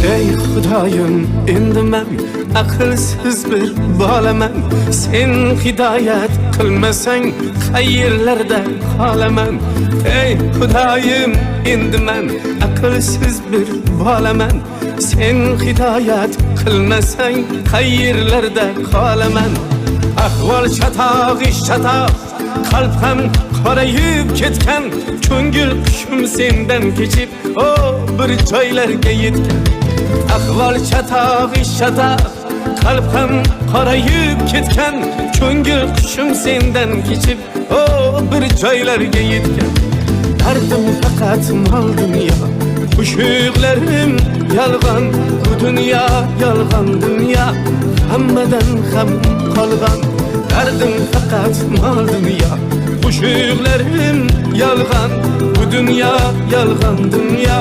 Ey Xudoyim, endi men aqlsiz bir bolaman. Sen hidoyat qilmasang qayerlarda qolaman. Ey Xudoyim, endi men aqlsiz bir bolaman. Sen hidoyat qilmasang qayerlarda qolaman. Ahvol chatoq, ish chatoq, qalb ham qorayib ketgan. Ko'ngil qushim sendan kechib, bir joylarga yetgan. Ahvol chatoq, ish chatoq, qalb ham qorayib ketgan. Ko'ngil qushim sendan kechib, bir joylarga yetgan. Dardim faqat mol dunyo, qo'shiqlarim yolg'on. Bu dunyo yolg'on dunyo, hammadan ham qolgan. Dardim faqat mol dunyo, qo'shiqlarim yolg'on. Bu dunyo yolg'on dunyo.